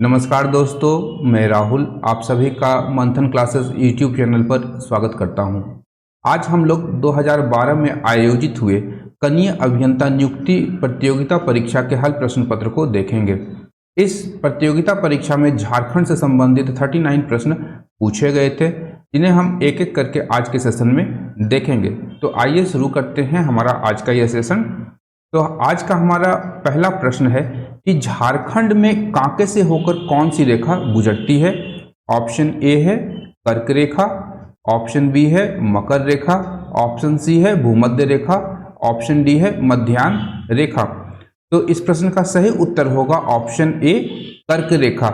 नमस्कार दोस्तों, मैं राहुल आप सभी का मंथन क्लासेस यूट्यूब चैनल पर स्वागत करता हूं। आज हम लोग 2012 में आयोजित हुए कनीय अभियंता नियुक्ति प्रतियोगिता परीक्षा के हल प्रश्न पत्र को देखेंगे। इस प्रतियोगिता परीक्षा में झारखंड से संबंधित 39 प्रश्न पूछे गए थे, जिन्हें हम एक एक करके आज के सेशन में देखेंगे। तो आइए शुरू करते हैं हमारा आज का यह सेशन। तो आज का हमारा पहला प्रश्न है कि झारखंड में कांके से होकर कौन सी रेखा गुजरती है। ऑप्शन ए है कर्क रेखा, ऑप्शन बी है मकर रेखा, ऑप्शन सी है भूमध्य रेखा, ऑप्शन डी है मध्याह्न रेखा। तो इस प्रश्न का सही उत्तर होगा ऑप्शन ए कर्क रेखा।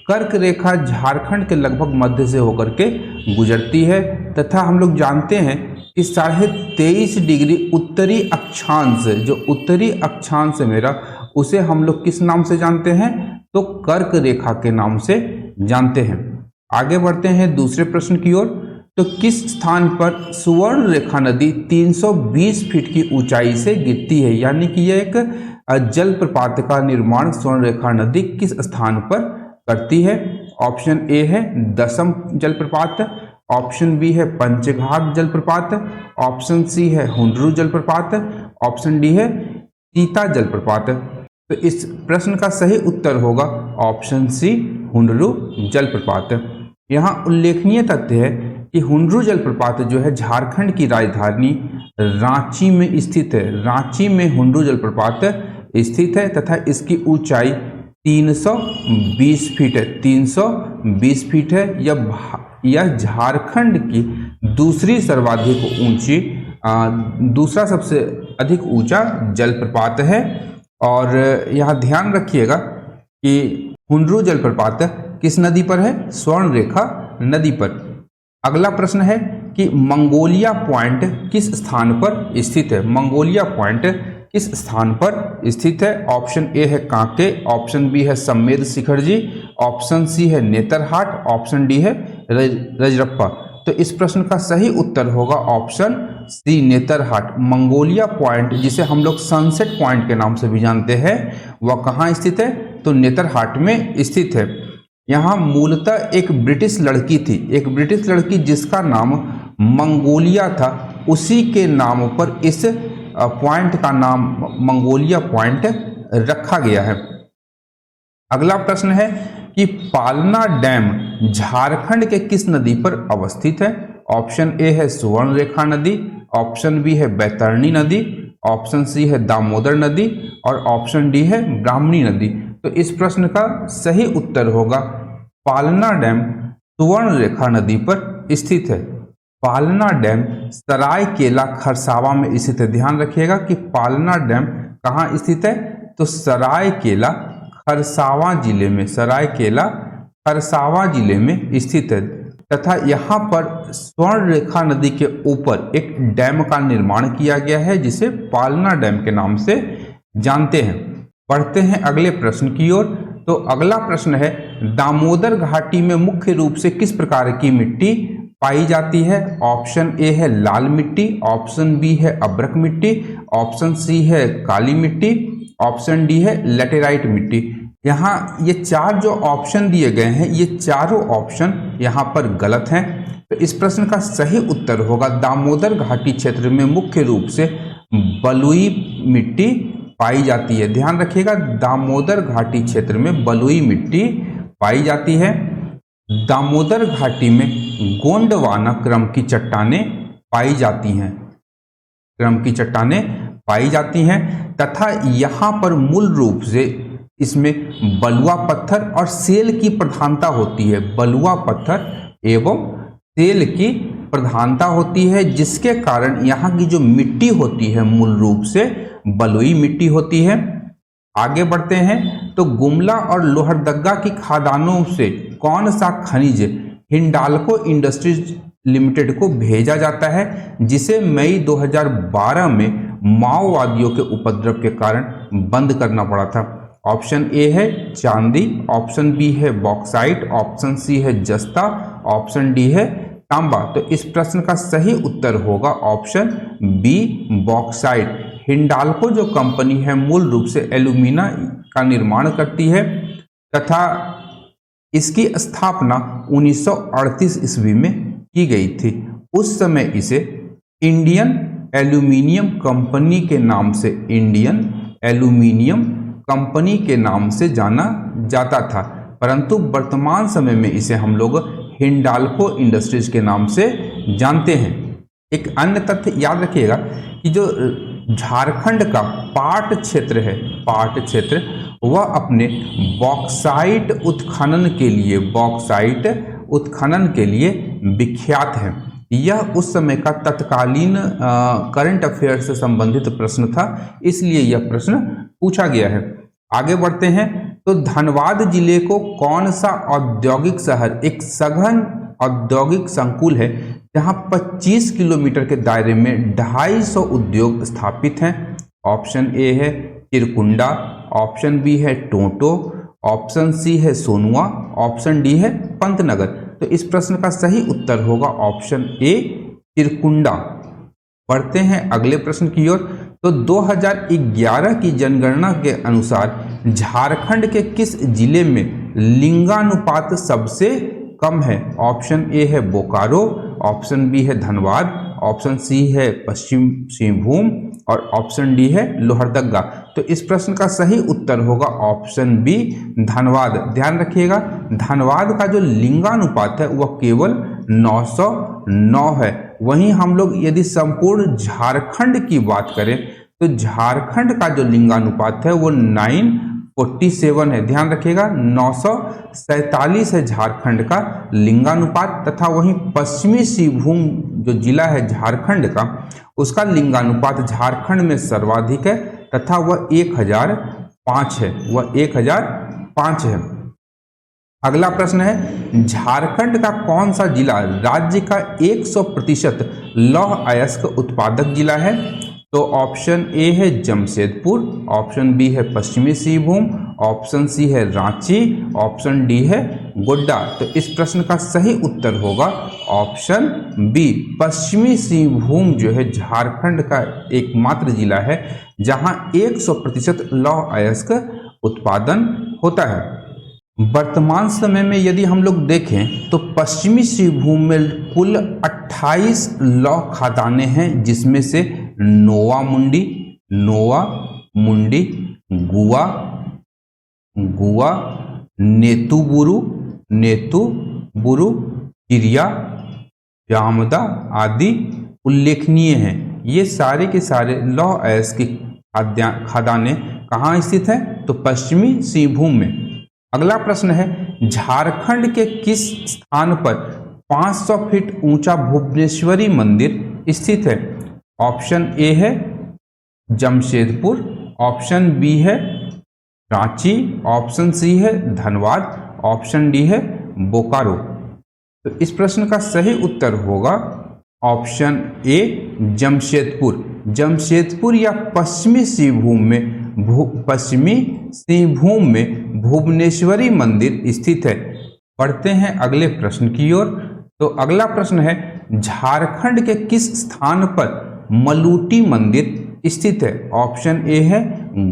कर्क रेखा झारखंड के लगभग मध्य से होकर के गुजरती है तथा हम लोग जानते हैं कि 23.5 डिग्री उत्तरी अक्षांश, जो उत्तरी अक्षांश है मेरा, उसे हम लोग किस नाम से जानते हैं? तो कर्क रेखा के नाम से जानते हैं। आगे बढ़ते हैं दूसरे प्रश्न की ओर। तो किस स्थान पर सुवर्ण रेखा नदी 320 फीट की ऊंचाई से गिरती है? यानी कि यह एक जलप्रपात का निर्माण स्वर्ण रेखा नदी किस स्थान पर करती है? ऑप्शन ए है दसम जलप्रपात, ऑप्शन बी है पंचघाट जलप्रपात, ऑप्शन सी है हुंडरू जलप्रपात, ऑप्शन डी है सीता जलप्रपात। तो इस प्रश्न का सही उत्तर होगा ऑप्शन सी हुंडरू जलप्रपात। यहाँ उल्लेखनीय तथ्य है कि हुंडरू जलप्रपात जो है झारखंड की राजधानी रांची में स्थित है। रांची में हुंडरू जलप्रपात स्थित है तथा इसकी ऊंचाई 320 फीट है। 320 फीट है। यह झारखंड की दूसरी सर्वाधिक ऊंची, दूसरा सबसे अधिक ऊंचा जलप्रपात है। और यहाँ ध्यान रखिएगा कि हुंडरू जलप्रपात किस नदी पर है? स्वर्ण रेखा नदी पर। अगला प्रश्न है कि मंगोलिया पॉइंट किस स्थान पर स्थित है? मंगोलिया पॉइंट किस स्थान पर स्थित है? ऑप्शन ए है कांके, ऑप्शन बी है सम्मेद शिखर जी, ऑप्शन सी है नेतरहाट, ऑप्शन डी है रजरप्पा। तो इस प्रश्न का सही उत्तर होगा option C Netarhat. Magnolia Point, जिसे हम लोग सनसेट पॉइंट के नाम से भी जानते हैं, वह कहाँ स्थित है? तो नेतरहाट में स्थित है। यहाँ मूलतः एक ब्रिटिश लड़की थी, एक ब्रिटिश लड़की जिसका नाम मंगोलिया था, उसी के नाम पर इस पॉइंट का नाम मंगोलिया पॉइंट रखा गया है। अगला प्रश्न है कि पालना डैम झारखंड के किस नदी पर अवस्थित है? ऑप्शन ए है सुवर्ण रेखा नदी, ऑप्शन बी है बैतरणी नदी, ऑप्शन सी है दामोदर नदी और ऑप्शन डी है ब्राह्मणी नदी। तो इस प्रश्न का सही उत्तर होगा पालना डैम सुवर्ण रेखा नदी पर स्थित है। पालना डैम सरायकेला खरसावा में स्थित है। ध्यान रखिएगा कि पालना डैम कहाँ स्थित है? तो सरायकेला खरसावा जिले में, सरायकेला खरसावा जिले में स्थित है तथा यहाँ पर स्वर्ण रेखा नदी के ऊपर एक डैम का निर्माण किया गया है, जिसे पालना डैम के नाम से जानते हैं। बढ़ते हैं अगले प्रश्न की ओर। तो अगला प्रश्न है दामोदर घाटी में मुख्य रूप से किस प्रकार की मिट्टी पाई जाती है? ऑप्शन ए है लाल मिट्टी, ऑप्शन बी है अब्रक मिट्टी, ऑप्शन सी है काली मिट्टी, ऑप्शन डी है लेटेराइट मिट्टी। यहाँ ये चार जो ऑप्शन दिए गए हैं, ये चारों ऑप्शन यहाँ पर गलत हैं। तो इस प्रश्न का सही उत्तर होगा दामोदर घाटी क्षेत्र में मुख्य रूप से बलुई मिट्टी पाई जाती है। ध्यान रखिएगा दामोदर घाटी क्षेत्र में बलुई मिट्टी पाई जाती है। दामोदर घाटी में गोंडवाना क्रम की चट्टानें पाई जाती हैं, क्रम की चट्टानें पाई जाती हैं तथा यहाँ पर मूल रूप से इसमें बलुआ पत्थर और सेल की प्रधानता होती है। बलुआ पत्थर एवं सेल की प्रधानता होती है, जिसके कारण यहाँ की जो मिट्टी होती है मूल रूप से बलुई मिट्टी होती है। आगे बढ़ते हैं। तो गुमला और लोहरदगा की खादानों से कौन सा खनिज हिंडाल्को इंडस्ट्रीज लिमिटेड को भेजा जाता है, जिसे मई 2012 में माओवादियों के उपद्रव के कारण बंद करना पड़ा था? ऑप्शन ए है चांदी, ऑप्शन बी है बॉक्साइट, ऑप्शन सी है जस्ता, ऑप्शन डी है तांबा। तो इस प्रश्न का सही उत्तर होगा ऑप्शन बी बॉक्साइट। हिंडाल्को जो कंपनी है मूल रूप से एल्यूमिना का निर्माण करती है तथा इसकी स्थापना 1938 ईस्वी में की गई थी। उस समय इसे इंडियन एल्यूमिनियम कंपनी के नाम से, इंडियन एल्यूमिनियम कंपनी के नाम से जाना जाता था, परंतु वर्तमान समय में इसे हम लोग हिंडाल्को इंडस्ट्रीज के नाम से जानते हैं। एक अन्य तथ्य याद रखिएगा कि जो झारखंड का पाट क्षेत्र है, पाट क्षेत्र, वह अपने बॉक्साइट उत्खनन के लिए, बॉक्साइट उत्खनन के लिए विख्यात है। यह उस समय का तत्कालीन करंट अफेयर से संबंधित प्रश्न था, इसलिए यह प्रश्न पूछा गया है। आगे बढ़ते हैं। तो धनबाद जिले को कौन सा औद्योगिक शहर, एक सघन औद्योगिक संकुल है जहां 25 किलोमीटर के दायरे में 250 उद्योग स्थापित हैं? ऑप्शन ए है चिरकुंडा, ऑप्शन बी है टोंटो, ऑप्शन सी है सोनुआ, ऑप्शन डी है पंतनगर। तो इस प्रश्न का सही उत्तर होगा ऑप्शन ए चिरकुंडा। बढ़ते हैं अगले प्रश्न की ओर। तो 2011 की जनगणना के अनुसार झारखंड के किस जिले में लिंगानुपात सबसे कम है? ऑप्शन ए है बोकारो, ऑप्शन बी है धनबाद, ऑप्शन सी है पश्चिम सिंहभूम और ऑप्शन डी है लोहरदगा। तो इस प्रश्न का सही उत्तर होगा ऑप्शन बी धनबाद। ध्यान रखिएगा, धनबाद का जो लिंगानुपात है वह केवल 909 है। वहीं हम लोग यदि संपूर्ण झारखंड की बात करें तो झारखंड का जो लिंगानुपात है वो 947 है। ध्यान रखिएगा, 947 है झारखंड का लिंगानुपात, तथा वहीं पश्चिमी सिंहभूम जो जिला है झारखंड का, उसका लिंगानुपात झारखंड में सर्वाधिक है तथा वह 1005 है, वह 1005 है। अगला प्रश्न है, झारखंड का कौन सा जिला राज्य का 100% लौह अयस्क उत्पादक जिला है? तो ऑप्शन ए है जमशेदपुर, ऑप्शन बी है पश्चिमी सिंहभूम, ऑप्शन सी है रांची, ऑप्शन डी है गोड्डा। तो इस प्रश्न का सही उत्तर होगा ऑप्शन बी पश्चिमी सिंहभूम जो है झारखंड का एकमात्र जिला है जहां 100% लौह अयस्क उत्पादन होता है। वर्तमान समय में यदि हम लोग देखें तो पश्चिमी सिंहभूम में कुल 28 लौह खदानें हैं, जिसमें से नोवा मुंडी, गुआ, नेतुबुरु, चिरिया, जामदा आदि उल्लेखनीय हैं। ये सारे के सारे लौह अयस्क की खदानें कहाँ स्थित हैं? तो पश्चिमी सिंहभूम में। अगला प्रश्न है, झारखंड के किस स्थान पर 500 फीट ऊंचा भुवनेश्वरी मंदिर स्थित है? ऑप्शन ए है जमशेदपुर, ऑप्शन बी है रांची, ऑप्शन सी है धनबाद, ऑप्शन डी है बोकारो। तो इस प्रश्न का सही उत्तर होगा ऑप्शन ए जमशेदपुर। जमशेदपुर या पश्चिमी सिंहभूम में भुवनेश्वरी मंदिर स्थित है। पढ़ते हैं अगले प्रश्न की ओर। तो अगला प्रश्न है, झारखंड के किस स्थान पर मलूटी मंदिर स्थित है? ऑप्शन ए है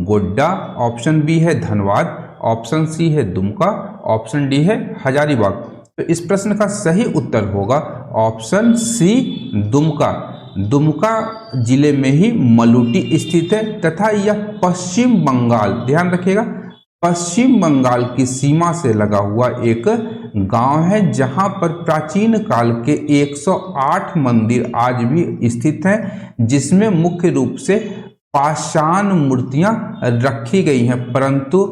गोड्डा, ऑप्शन बी है धनबाद, ऑप्शन सी है दुमका, ऑप्शन डी है हजारीबाग। तो इस प्रश्न का सही उत्तर होगा ऑप्शन सी दुमका। दुमका जिले में ही मलूटी स्थित है तथा यह पश्चिम बंगाल, ध्यान रखिएगा, पश्चिम बंगाल की सीमा से लगा हुआ एक गांव है जहां पर प्राचीन काल के 108 मंदिर आज भी स्थित हैं, जिसमें मुख्य रूप से पाषाण मूर्तियां रखी गई हैं, परंतु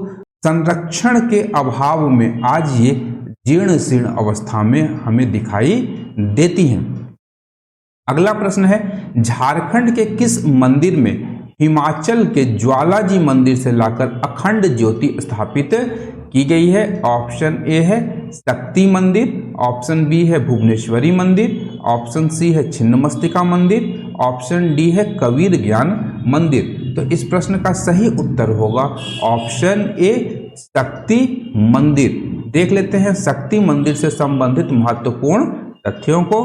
संरक्षण के अभाव में आज ये जीर्ण शीर्ण अवस्था में हमें दिखाई देती हैं। अगला प्रश्न है, झारखंड के किस मंदिर में हिमाचल के ज्वालाजी मंदिर से लाकर अखंड ज्योति स्थापित की गई है? ऑप्शन ए है शक्ति मंदिर, ऑप्शन बी है भुवनेश्वरी मंदिर, ऑप्शन सी है छिन्नमस्तिका मंदिर, ऑप्शन डी है कबीर ज्ञान मंदिर। तो इस प्रश्न का सही उत्तर होगा ऑप्शन ए शक्ति मंदिर। देख लेते हैं शक्ति मंदिर से संबंधित महत्वपूर्ण तथ्यों को।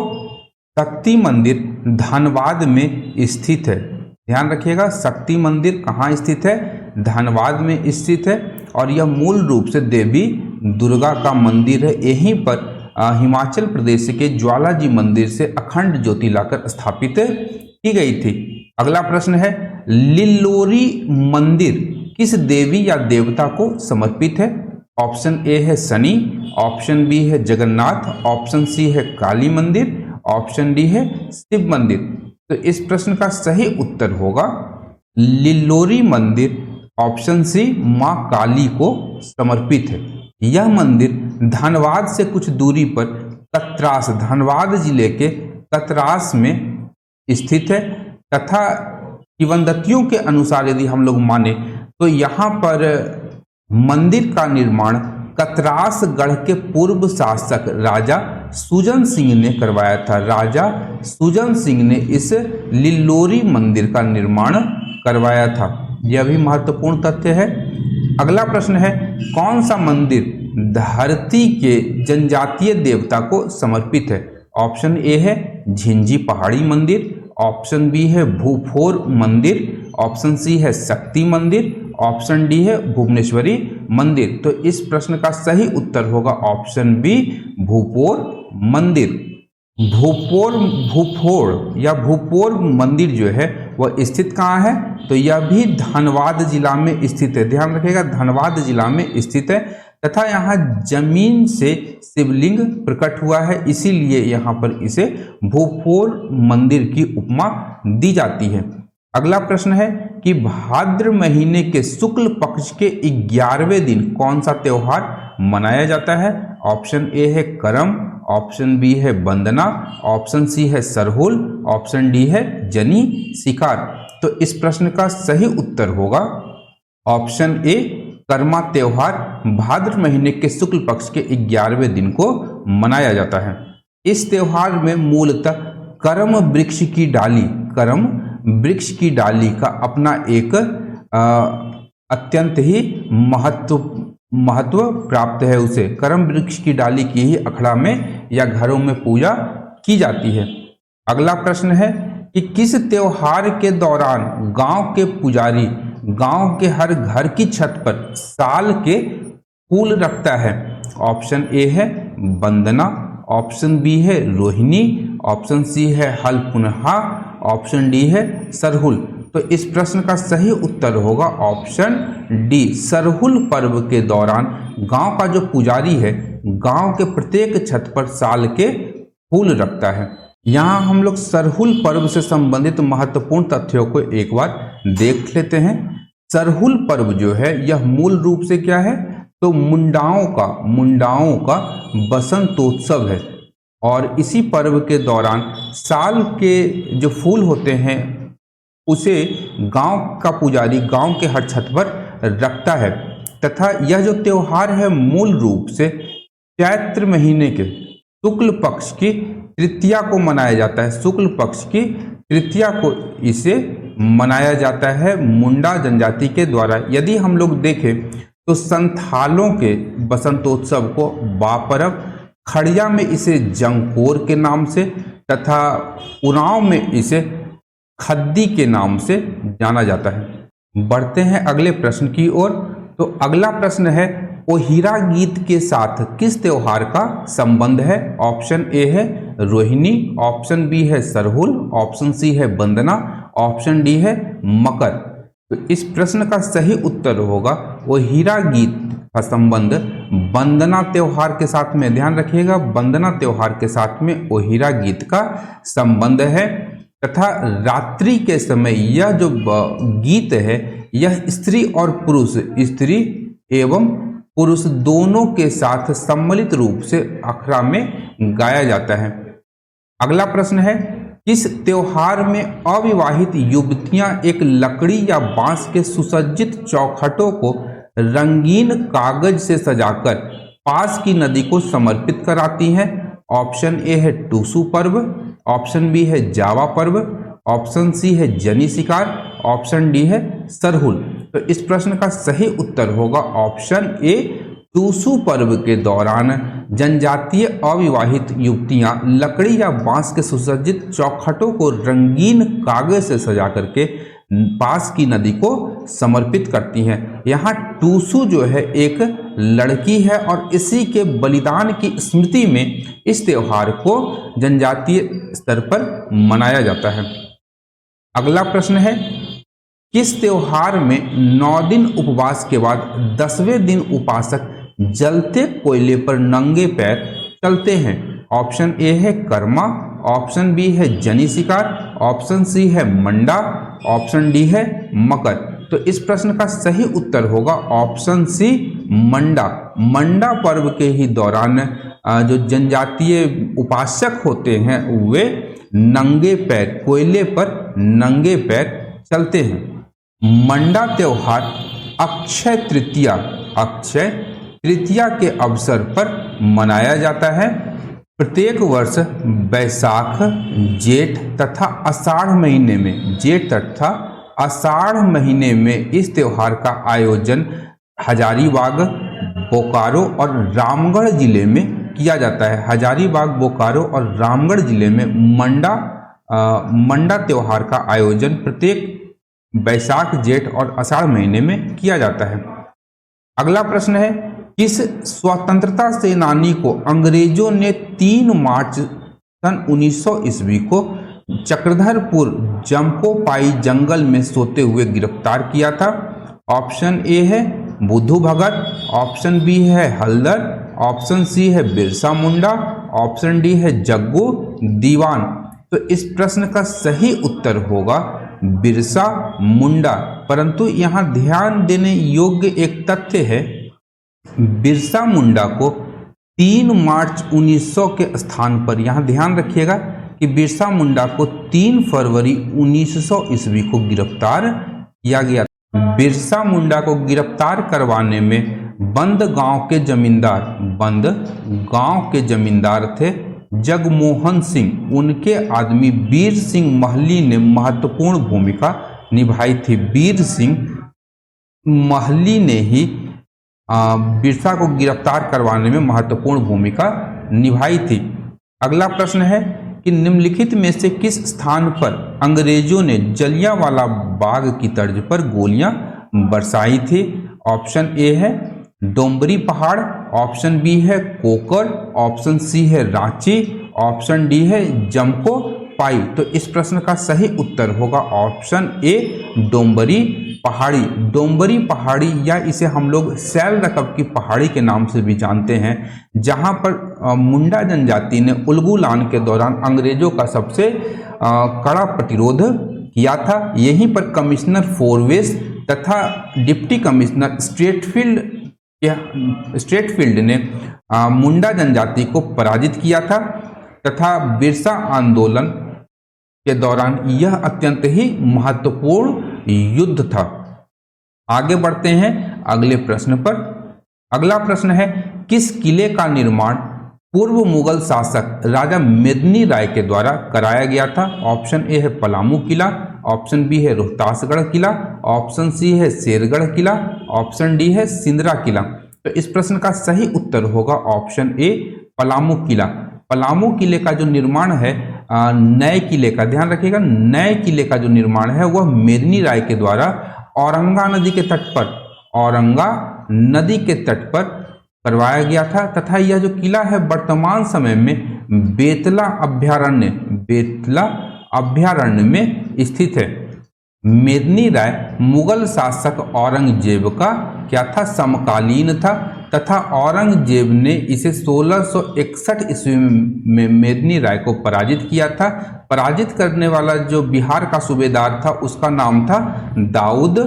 शक्ति मंदिर धनबाद में स्थित है। ध्यान रखिएगा, शक्ति मंदिर कहाँ स्थित है? धनबाद में स्थित है और यह मूल रूप से देवी दुर्गा का मंदिर है। यहीं पर हिमाचल प्रदेश के ज्वाला जी मंदिर से अखंड ज्योति लाकर स्थापित की गई थी। अगला प्रश्न है, लिल्लोरी मंदिर किस देवी या देवता को समर्पित है? ऑप्शन ए है शनि, ऑप्शन बी है जगन्नाथ, ऑप्शन सी है काली मंदिर, ऑप्शन डी है शिव मंदिर। तो इस प्रश्न का सही उत्तर होगा लिल्लोरी मंदिर, ऑप्शन सी मां काली को समर्पित है। यह मंदिर धनबाद से कुछ दूरी पर कतरास, धनबाद जिले के कतरास में स्थित है तथा किंवदंतियों के अनुसार यदि हम लोग माने तो यहाँ पर मंदिर का निर्माण कतरासगढ़ के पूर्व शासक राजा सुजन सिंह ने करवाया था। राजा सुजन सिंह ने इस लिल्लोरी मंदिर का निर्माण करवाया था। यह भी महत्वपूर्ण तथ्य है। अगला प्रश्न है, कौन सा मंदिर धरती के जनजातीय देवता को समर्पित है? ऑप्शन ए है झिंझी पहाड़ी मंदिर, ऑप्शन बी है भूफोर मंदिर, ऑप्शन सी है शक्ति मंदिर, ऑप्शन डी है भुवनेश्वरी मंदिर। तो इस प्रश्न का सही उत्तर होगा ऑप्शन बी भूपोर मंदिर। भूपोर मंदिर जो है वह स्थित कहाँ है? तो यह भी धनबाद जिला में स्थित है। ध्यान रखिएगा, धनबाद जिला में स्थित है तथा यहाँ जमीन से शिवलिंग प्रकट हुआ है, इसीलिए यहाँ पर इसे भूपोर मंदिर की उपमा दी जाती है। अगला प्रश्न है कि भाद्र महीने के शुक्ल पक्ष के 11वें दिन कौन सा त्योहार मनाया जाता है? ऑप्शन ए है करम, ऑप्शन बी है वंदना, ऑप्शन सी है सरहुल, ऑप्शन डी है जनी शिकार। तो इस प्रश्न का सही उत्तर होगा ऑप्शन ए कर्मा त्योहार भाद्र महीने के शुक्ल पक्ष के 11वें दिन को मनाया जाता है। इस त्योहार में मूलतः करम वृक्ष की डाली का अपना एक अत्यंत ही महत्व प्राप्त है। उसे करम वृक्ष की डाली की ही अखड़ा में या घरों में पूजा की जाती है। अगला प्रश्न है कि किस त्योहार के दौरान गांव के पुजारी गांव के हर घर की छत पर साल के फूल रखता है? ऑप्शन ए है वंदना, ऑप्शन बी है रोहिणी, ऑप्शन सी है हल पुनहा, ऑप्शन डी है सरहुल। तो इस प्रश्न का सही उत्तर होगा ऑप्शन डी सरहुल पर्व के दौरान गांव का जो पुजारी है गांव के प्रत्येक छत पर साल के फूल रखता है। यहाँ हम लोग सरहुल पर्व से संबंधित महत्वपूर्ण तथ्यों को एक बार देख लेते हैं। सरहुल पर्व जो है यह मूल रूप से क्या है? तो मुंडाओं का बसंतोत्सव है और इसी पर्व के दौरान साल के जो फूल होते हैं उसे गांव का पुजारी गांव के हर छत पर रखता है तथा यह जो त्योहार है मूल रूप से चैत्र महीने के शुक्ल पक्ष की तृतीया को मनाया जाता है। शुक्ल पक्ष की तृतीया को इसे मनाया जाता है मुंडा जनजाति के द्वारा। यदि हम लोग देखें तो संथालों के बसंतोत्सव को बापरव, खड़िया में इसे जंकोर के नाम से तथा उरांव में इसे खद्दी के नाम से जाना जाता है। बढ़ते हैं अगले प्रश्न की ओर। तो अगला प्रश्न है ओहिरा गीत के साथ किस त्योहार का संबंध है? ऑप्शन ए है रोहिणी, ऑप्शन बी है सरहुल, ऑप्शन सी है वंदना, ऑप्शन डी है मकर। तो इस प्रश्न का सही उत्तर होगा ओहिरा गीत का संबंध वंदना त्योहार के साथ में। ध्यान रखिएगा, वंदना त्योहार के साथ में ओहिरा गीत का संबंध है तथा रात्रि के समय यह जो गीत है यह स्त्री और पुरुष, स्त्री एवं पुरुष दोनों के साथ सम्मिलित रूप से अखड़ा में गाया जाता है। अगला प्रश्न है किस त्योहार में अविवाहित युवतियां एक लकड़ी या बांस के सुसज्जित चौखटों को रंगीन कागज से सजाकर पास की नदी को समर्पित कराती हैं? ऑप्शन ए है टूसू पर्व, ऑप्शन बी है जावा पर्व, ऑप्शन सी है जनी शिकार, ऑप्शन डी है सरहुल। तो इस प्रश्न का सही उत्तर होगा ऑप्शन ए टूसू पर्व के दौरान जनजातीय अविवाहित युवतियां लकड़ी या बांस के सुसज्जित चौखटों को रंगीन कागज से सजा करके पास की नदी को समर्पित करती हैं। यहाँ टूसू जो है एक लड़की है और इसी के बलिदान की स्मृति में इस त्योहार को जनजातीय स्तर पर मनाया जाता है। अगला प्रश्न है, किस त्योहार में 9 दिन उपवास के बाद 10वें दिन उपासक जलते कोयले पर नंगे पैर चलते हैं? ऑप्शन ए है कर्मा, ऑप्शन बी है जनी शिकार, ऑप्शन सी है मंडा, ऑप्शन डी है मकर। तो इस प्रश्न का सही उत्तर होगा ऑप्शन सी मंडा। मंडा पर्व के ही दौरान जो जनजातीय उपासक होते हैं वे नंगे पैर कोयले पर नंगे पैर चलते हैं। मंडा त्योहार अक्षय तृतीया के अवसर पर मनाया जाता है। प्रत्येक वर्ष बैसाख, जेठ तथा आषाढ़ महीने में इस त्योहार का आयोजन हजारीबाग, बोकारो और रामगढ़ जिले में किया जाता है। हजारीबाग, बोकारो और रामगढ़ जिले में मंडा त्योहार का आयोजन प्रत्येक बैसाख, जेठ और आषाढ़ महीने में किया जाता है। अगला प्रश्न है, किस स्वतंत्रता सेनानी को अंग्रेजों ने 3 मार्च सन 1900 ईस्वी को चक्रधरपुर जम्पोपाई जंगल में सोते हुए गिरफ्तार किया था? ऑप्शन ए है बुद्धू भगत, ऑप्शन बी है हल्दर, ऑप्शन सी है बिरसा मुंडा, ऑप्शन डी है जग्गू दीवान। तो इस प्रश्न का सही उत्तर होगा बिरसा मुंडा। परंतु यहाँ ध्यान देने योग्य एक तथ्य है, बिरसा मुंडा को 3 मार्च 1900 के स्थान पर, यहाँ ध्यान रखिएगा कि बिरसा मुंडा को 3 फरवरी 1900 ईस्वी को गिरफ्तार किया गया। बिरसा मुंडा को गिरफ्तार करवाने में बंद गांव के जमींदार थे जगमोहन सिंह, उनके आदमी वीर सिंह महली ने महत्वपूर्ण भूमिका निभाई थी। वीर सिंह महली ने ही बिरसा को गिरफ्तार करवाने में महत्वपूर्ण भूमिका निभाई थी। अगला प्रश्न है कि निम्नलिखित में से किस स्थान पर अंग्रेजों ने जलियांवाला बाग की तर्ज पर गोलियां बरसाई थी? ऑप्शन ए है डोंबरी पहाड़, ऑप्शन बी है कोकर, ऑप्शन सी है रांची, ऑप्शन डी है जमको पाई। तो इस प्रश्न का सही उत्तर होगा ऑप्शन ए डोंबरी पहाड़ी। डोंबरी पहाड़ी या इसे हम लोग सैल रकब की पहाड़ी के नाम से भी जानते हैं, जहां पर मुंडा जनजाति ने उलगुलान के दौरान अंग्रेजों का सबसे कड़ा प्रतिरोध किया था। यहीं पर कमिश्नर फोरवेस तथा डिप्टी कमिश्नर स्ट्रेटफील्ड ने मुंडा जनजाति को पराजित किया था तथा बिरसा आंदोलन के दौरान यह अत्यंत ही महत्वपूर्ण युद्ध था। आगे बढ़ते हैं अगले प्रश्न पर। अगला प्रश्न है, किस किले का निर्माण पूर्व मुगल शासक राजा मेदिनी राय के द्वारा कराया गया था? ऑप्शन ए है पलामू किला, ऑप्शन बी है रोहतासगढ़ किला, ऑप्शन सी है शेरगढ़ किला, ऑप्शन डी है सिंदरा किला। तो इस प्रश्न का सही उत्तर होगा ऑप्शन ए पलामू किला। पलामू किले का जो निर्माण है नए किले का, ध्यान रखिएगा, नए किले का जो निर्माण है वह मेदिनी राय के द्वारा औरंगा नदी के तट पर करवाया गया था तथा यह जो किला है वर्तमान समय में बेतला अभ्यारण्य में स्थित है। मेदिनी राय मुगल शासक औरंगजेब का क्या था? समकालीन था तथा औरंगजेब ने इसे 1661 ईस्वी में मेदिनी राय को पराजित किया था। पराजित करने वाला जो बिहार का सूबेदार था उसका नाम था दाऊद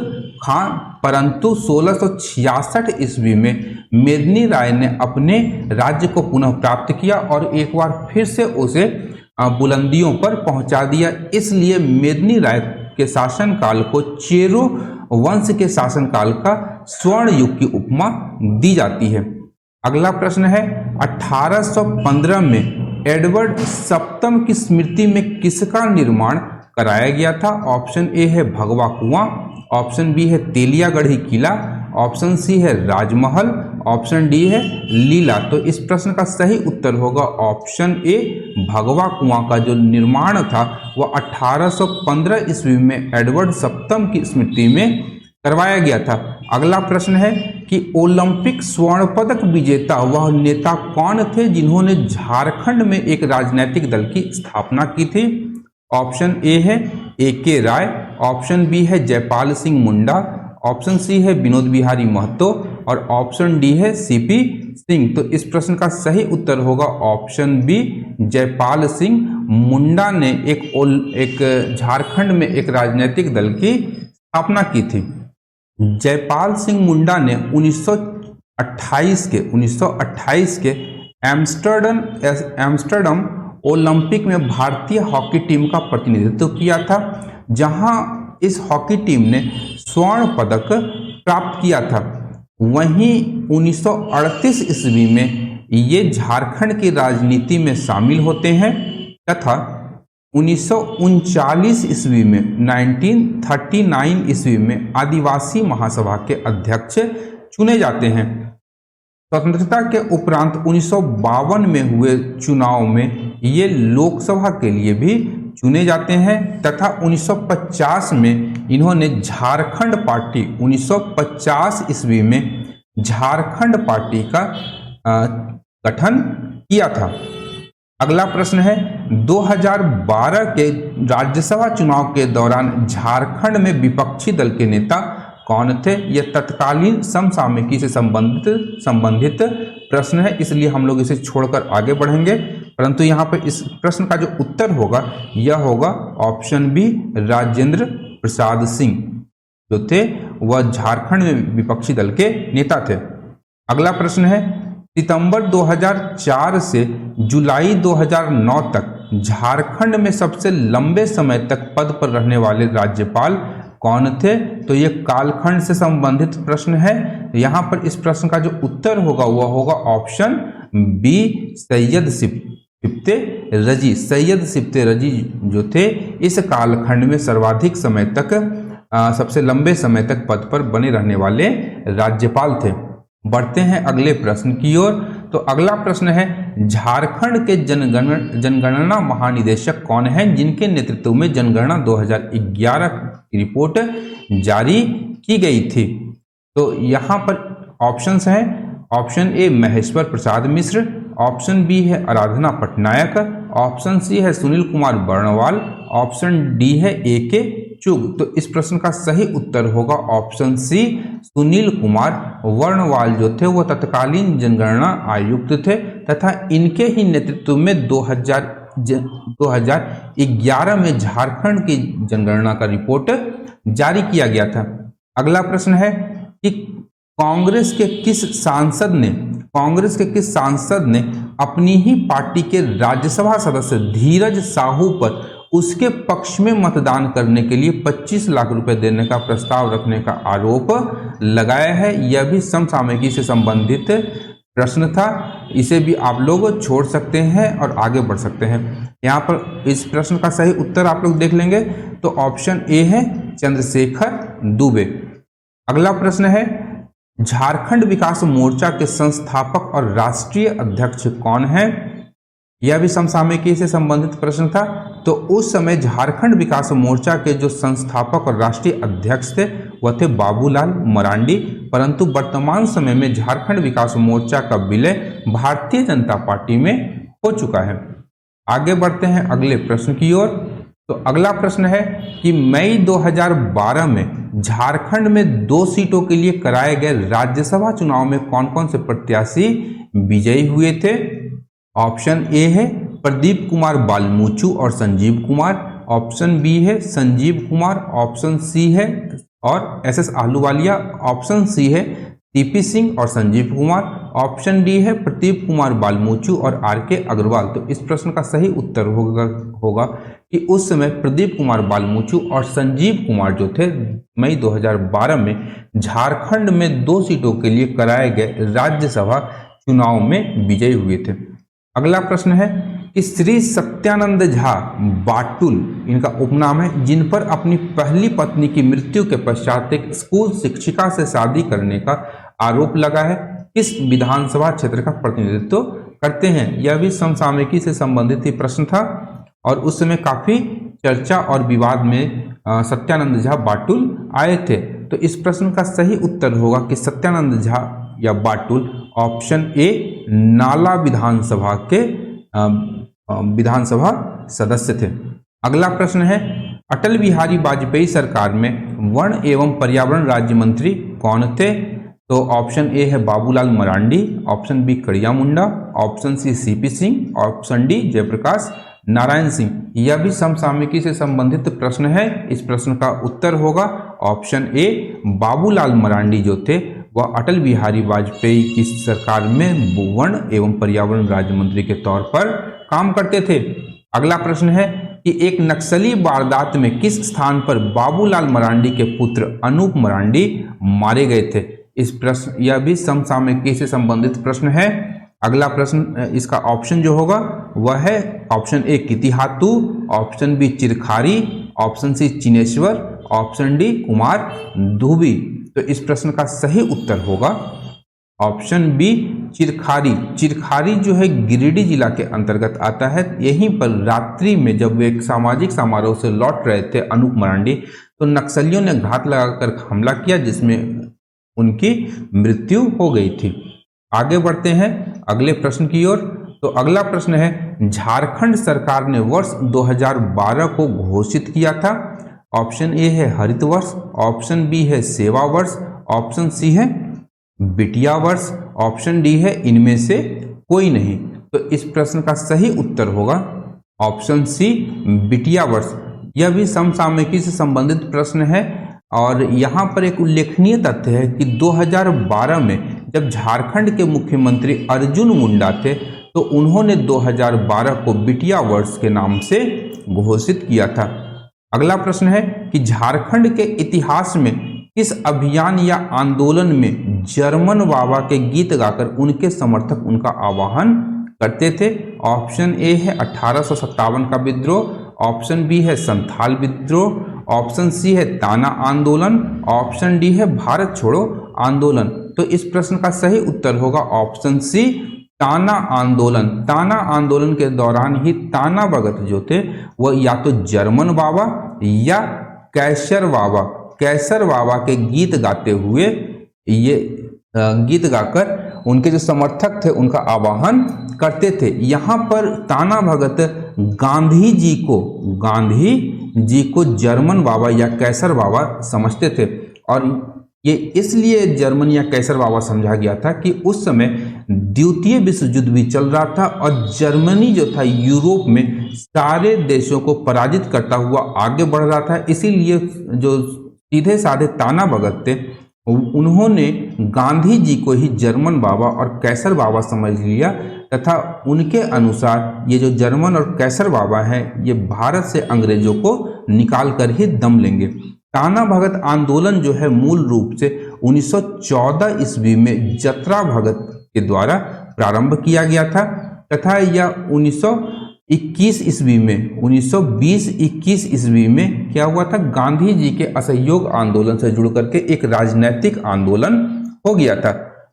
खान, परंतु 1666 ईस्वी में मेदिनी राय ने अपने राज्य को पुनः प्राप्त किया और एक बार फिर से उसे बुलंदियों पर पहुंचा दिया। इसलिए मेदिनी राय के शासनकाल को चेरो वंश के शासनकाल का स्वर्ण युग की उपमा दी जाती है। अगला प्रश्न है, 1815 में एडवर्ड सप्तम की स्मृति में किसका निर्माण कराया गया था? ऑप्शन ए है भगवा कुआं, ऑप्शन बी है तेलियागढ़ी किला, ऑप्शन सी है राजमहल, ऑप्शन डी है लीला। तो इस प्रश्न का सही उत्तर होगा ऑप्शन ए भगवा कुआं का जो निर्माण था वह 1815 ईस्वी में एडवर्ड सप्तम की स्मृति में करवाया गया था। अगला प्रश्न है कि ओलंपिक स्वर्ण पदक विजेता वह नेता कौन थे जिन्होंने झारखंड में एक राजनीतिक दल की स्थापना की थी। ऑप्शन ए है ए.के. राय, ऑप्शन बी है जयपाल सिंह मुंडा, ऑप्शन सी है विनोद बिहारी महतो और ऑप्शन डी है सीपी सिंह। तो इस प्रश्न का सही उत्तर होगा ऑप्शन बी जयपाल सिंह मुंडा ने एक झारखंड में एक राजनीतिक दल की स्थापना की थी। जयपाल सिंह मुंडा ने 1928 के एम्स्टर्डम ओलंपिक में भारतीय हॉकी टीम का प्रतिनिधित्व किया था, जहां इस हॉकी टीम ने स्वर्ण पदक प्राप्त किया था। वहीं 1938 ईस्वी में ये झारखंड की राजनीति में शामिल होते हैं तथा 1939 ईस्वी में 1939 ईस्वी में आदिवासी महासभा के अध्यक्ष चुने जाते हैं। स्वतंत्रता के उपरांत 1952 में हुए चुनाव में ये लोकसभा के लिए भी चुने जाते हैं तथा 1950 में इन्होंने झारखंड पार्टी 1950 ईस्वी में झारखंड पार्टी का गठन किया था। अगला प्रश्न है 2012 के राज्यसभा चुनाव के दौरान झारखंड में विपक्षी दल के नेता कौन थे। यह तत्कालीन समसामयिकी से संबंधित प्रश्न है, इसलिए हम लोग इसे छोड़कर आगे बढ़ेंगे। परंतु यहाँ पर इस प्रश्न का जो उत्तर होगा यह होगा ऑप्शन बी राजेंद्र प्रसाद सिंह जो थे वह झारखंड में विपक्षी दल के नेता थे। अगला प्रश्न है सितंबर 2004 से जुलाई 2009 तक झारखंड में सबसे लंबे समय तक पद पर रहने वाले राज्यपाल कौन थे। तो ये कालखंड से संबंधित प्रश्न है। यहाँ पर इस प्रश्न का जो उत्तर होगा वह होगा ऑप्शन बी सैयद सिप्ते रजी। सैयद सिप्ते रजी जो थे इस कालखंड में सर्वाधिक समय तक सबसे लंबे समय तक पद पर बने रहने वाले राज्यपाल थे। बढ़ते हैं अगले प्रश्न की ओर। तो अगला प्रश्न है झारखंड के जनगणना महानिदेशक कौन हैं जिनके नेतृत्व में जनगणना 2011 की रिपोर्ट जारी की गई थी। तो यहाँ पर ऑप्शंस हैं option A Maheshwar Prasad Mishra, option B है आराधना पटनायक, ऑप्शन सी है सुनील कुमार बर्णवाल, ऑप्शन डी है ए.के. चुग। तो इस प्रश्न का सही उत्तर होगा ऑप्शन सी सुनील कुमार वर्णवाल जो थे वो तत्कालीन जनगणना आयुक्त थे तथा इनके ही नेतृत्व में 2011 में झारखंड की जनगणना का रिपोर्ट जारी किया गया था। अगला प्रश्न है कि कांग्रेस के किस सांसद ने अपनी ही पार्टी के राज्यसभा सदस्य धीरज साहू पर उसके पक्ष में मतदान करने के लिए 25 लाख रुपए देने का प्रस्ताव रखने का आरोप लगाया है। यह भी समसामयिकी से संबंधित प्रश्न था, इसे भी आप लोग छोड़ सकते हैं और आगे बढ़ सकते हैं। यहाँ पर इस प्रश्न का सही उत्तर आप लोग देख लेंगे तो ऑप्शन ए है चंद्रशेखर दुबे। अगला प्रश्न है झारखंड विकास मोर्चा के संस्थापक और राष्ट्रीय अध्यक्ष कौन है। यह भी समसामयिकी से संबंधित प्रश्न था। तो उस समय झारखंड विकास मोर्चा के जो संस्थापक और राष्ट्रीय अध्यक्ष थे वह थे बाबूलाल मरांडी, परंतु वर्तमान समय में झारखंड विकास मोर्चा का विलय भारतीय जनता पार्टी में हो चुका है। आगे बढ़ते हैं अगले प्रश्न की ओर। तो अगला प्रश्न है कि मई 2012 में झारखंड में 2 सीटों के लिए कराए गए राज्यसभा चुनाव में कौन कौन से प्रत्याशी विजयी हुए थे। ऑप्शन ए है प्रदीप कुमार बालमूचू और संजीव कुमार, ऑप्शन बी है संजीव कुमार, ऑप्शन सी है और एस आहलूवालिया, ऑप्शन सी है सीपी सिंह और संजीव कुमार, ऑप्शन डी है प्रदीप कुमार बालमूचू और आर.के. अग्रवाल। तो इस प्रश्न का सही उत्तर होगा कि उस समय प्रदीप कुमार बालमूचू और संजीव कुमार जो थे मई 2012 में झारखंड में 2 सीटों के लिए कराए गए राज्यसभा चुनाव में विजयी हुए थे। अगला प्रश्न है कि श्री सत्यानंद झा बाटुल इनका उपनाम है, जिन पर अपनी पहली पत्नी की मृत्यु के पश्चात एक स्कूल शिक्षिका से शादी करने का आरोप लगा है, किस विधानसभा क्षेत्र का प्रतिनिधित्व करते हैं। यह भी समसामयिकी से संबंधित ही प्रश्न था और उस समय काफी चर्चा और विवाद में सत्यानंद झा बाटुल आए थे। तो इस प्रश्न का सही उत्तर होगा कि सत्यानंद झा या बाटुल ऑप्शन ए नाला विधानसभा के विधानसभा सदस्य थे। अगला प्रश्न है, अटल बिहारी वाजपेयी सरकार में वन एवं पर्यावरण राज्य मंत्री कौन थे। तो ऑप्शन ए है Babulal Marandi, option B Kariya Munda, option C CP Singh, option D Jayaprakash Narayan Singh. यह भी समसामयिकी से संबंधित प्रश्न है। इस प्रश्न का उत्तर होगा ऑप्शन ए बाबूलाल मरांडी जो थे वह अटल बिहारी वाजपेयी की सरकार में वन एवं पर्यावरण राज्य मंत्री के तौर पर काम करते थे। अगला प्रश्न है कि एक नक्सली वारदात में किस स्थान पर बाबूलाल मरांडी के पुत्र अनूप मरांडी मारे गए थे। इस प्रश्न यह भी समसामयिकी से संबंधित प्रश्न है। अगला प्रश्न इसका ऑप्शन जो होगा वह है option A Kitihatu, option B Chirkhari, option C Chineshwar, option D Kumar Dhubi. तो इस प्रश्न का सही उत्तर होगा ऑप्शन बी चिरखारी। चिरखारी जो है गिरिडीह जिला के अंतर्गत आता है। यहीं पर रात्रि में जब वे एक सामाजिक समारोह से लौट रहे थे अनूप मरांडी, तो नक्सलियों ने घात लगाकर हमला किया जिसमें उनकी मृत्यु हो गई थी। आगे बढ़ते हैं अगले प्रश्न की ओर। तो अगला प्रश्न है, झारखंड सरकार ने वर्ष 2012 को घोषित किया था। ऑप्शन ए है हरित वर्ष, ऑप्शन बी है सेवा वर्ष, ऑप्शन सी है बिटिया वर्ष, ऑप्शन डी है इनमें से कोई नहीं। तो इस प्रश्न का सही उत्तर होगा ऑप्शन सी बिटिया वर्ष। यह भी समसामयिकी से संबंधित प्रश्न है और यहाँ पर एक उल्लेखनीय तथ्य है कि 2012 में जब झारखंड के मुख्यमंत्री अर्जुन मुंडा थे तो उन्होंने 2012 को बिटिया वर्ष के नाम से घोषित किया था। अगला प्रश्न है कि झारखंड के इतिहास में किस अभियान या आंदोलन में जर्मन बाबा के गीत गाकर उनके समर्थक उनका आह्वान करते थे। ऑप्शन ए है 1857 का विद्रोह, ऑप्शन बी है संथाल विद्रोह, ऑप्शन सी है ताना आंदोलन, ऑप्शन डी है भारत छोड़ो आंदोलन। तो इस प्रश्न का सही उत्तर होगा ऑप्शन सी ताना आंदोलन। ताना आंदोलन के दौरान ही ताना भगत जो थे वह या तो जर्मन बाबा या कैसर बाबा के गीत गाते हुए ये गीत गाकर उनके जो समर्थक थे उनका आह्वान करते थे। यहाँ पर ताना भगत गांधी जी को जर्मन बाबा या कैसर बाबा समझते थे और ये इसलिए जर्मन या कैसर बाबा समझा गया था कि उस समय द्वितीय विश्व युद्ध भी चल रहा था और जर्मनी जो था यूरोप में सारे देशों को पराजित करता हुआ आगे बढ़ रहा था। इसीलिए जो सीधे साधे ताना भगत थे उन्होंने गांधी जी को ही जर्मन बाबा और कैसर बाबा समझ लिया तथा उनके अनुसार ये जो जर्मन और कैसर बाबा हैं ये भारत से अंग्रेजों को निकाल कर ही दम लेंगे। ताना भगत आंदोलन जो है मूल रूप से 1914 ईस्वी में जतरा भगत के द्वारा प्रारंभ किया गया था तथा यह 1921 ईस्वी में 1920-21 ईस्वी में क्या हुआ था, गांधी जी के असहयोग आंदोलन से जुड़ करके एक राजनैतिक आंदोलन हो गया था।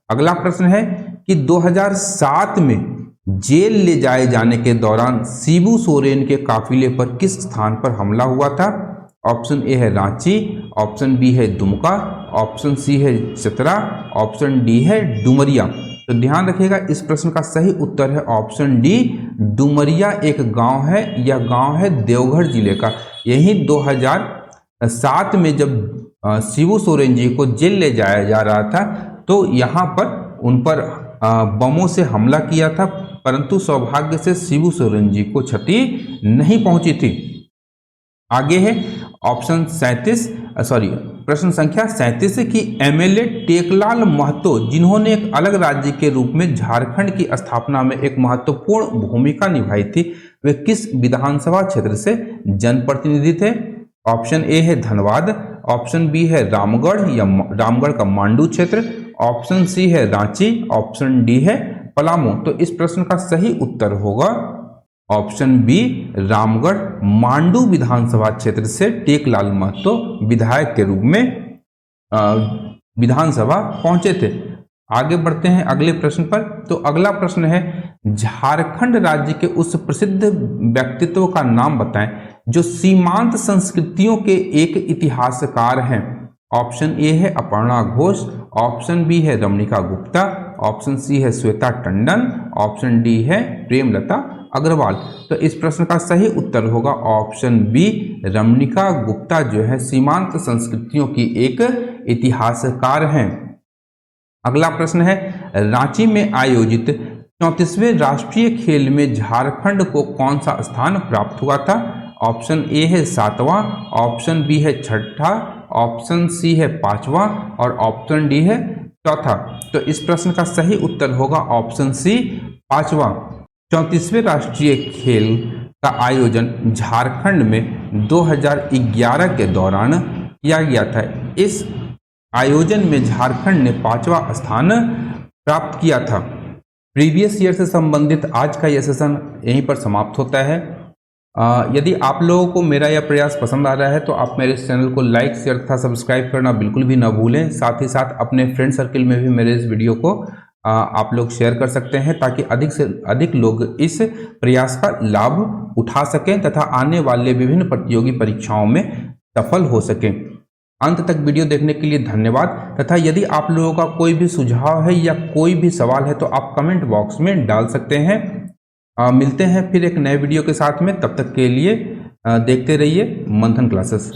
अगला प्रश्न है कि 2007 में जेल ले जाए जाने के दौरान शिबू सोरेन के काफिले पर किस स्थान पर हमला हुआ था। ऑप्शन ए है रांची, ऑप्शन बी है दुमका, ऑप्शन सी है चतरा, ऑप्शन डी है डुमरिया। तो ध्यान रखिएगा इस प्रश्न का सही उत्तर है ऑप्शन डी डुमरिया। एक गांव है, यह गांव है देवघर जिले का। यही 2007 में जब शिबू सोरेन जी को जेल ले जाया जा रहा था तो यहाँ पर उन पर बमों से हमला किया था, परंतु सौभाग्य से शिबू सोरेन जी को क्षति नहीं पहुंची थी। आगे है प्रश्न संख्या 37 की एमएलए टेकलाल महतो जिन्होंने एक अलग राज्य के रूप में झारखंड की स्थापना में एक महत्वपूर्ण भूमिका निभाई थी, वे किस विधानसभा क्षेत्र से जनप्रतिनिधि थे। ऑप्शन ए है धनबाद, ऑप्शन बी है रामगढ़ या रामगढ़ का मांडू क्षेत्र, ऑप्शन सी है रांची, ऑप्शन डी है पलामू। तो इस प्रश्न का सही उत्तर होगा ऑप्शन बी रामगढ़ मांडू विधानसभा क्षेत्र से टेकलाल महतो विधायक के रूप में विधानसभा पहुंचे थे। आगे बढ़ते हैं अगले प्रश्न पर। तो अगला प्रश्न है, झारखंड राज्य के उस प्रसिद्ध व्यक्तित्व का नाम बताएं जो सीमांत संस्कृतियों के एक इतिहासकार हैं। ऑप्शन ए है अपर्णा घोष, ऑप्शन बी है रमणिका गुप्ता, ऑप्शन सी है श्वेता टंडन, ऑप्शन डी है प्रेमलता अग्रवाल। तो इस प्रश्न का सही उत्तर होगा ऑप्शन बी, रमणिका गुप्ता जो है सीमांत संस्कृतियों की एक इतिहासकार हैं। अगला प्रश्न है, रांची में आयोजित 34वें राष्ट्रीय खेल में झारखंड को कौन सा स्थान प्राप्त हुआ था। ऑप्शन ए है 7वां, ऑप्शन बी है 6ठा, ऑप्शन सी है 5वां और ऑप्शन डी है 4था। तो इस प्रश्न का सही उत्तर होगा ऑप्शन सी, 5वां। 34वें राष्ट्रीय खेल का आयोजन झारखंड में 2011 के दौरान किया गया था। इस आयोजन में झारखंड ने 5वां स्थान प्राप्त किया था। प्रीवियस ईयर से संबंधित आज का यह सेशन यहीं पर समाप्त होता है। यदि आप लोगों को मेरा यह प्रयास पसंद आ रहा है तो आप मेरे इस चैनल को लाइक, शेयर तथा सब्सक्राइब करना बिल्कुल भी ना भूलें। साथ ही साथ अपने फ्रेंड सर्कल में भी मेरे इस वीडियो को आप लोग शेयर कर सकते हैं ताकि अधिक से अधिक लोग इस प्रयास का लाभ उठा सकें तथा आने वाले विभिन्न प्रतियोगी परीक्षाओं में सफल हो सकें। अंत तक वीडियो देखने के लिए धन्यवाद। तथा यदि आप लोगों का कोई भी सुझाव है या कोई भी सवाल है तो आप कमेंट बॉक्स में डाल सकते हैं। मिलते हैं फिर एक नए वीडियो के साथ में, तब तक के लिए देखते रहिए मंथन क्लासेस।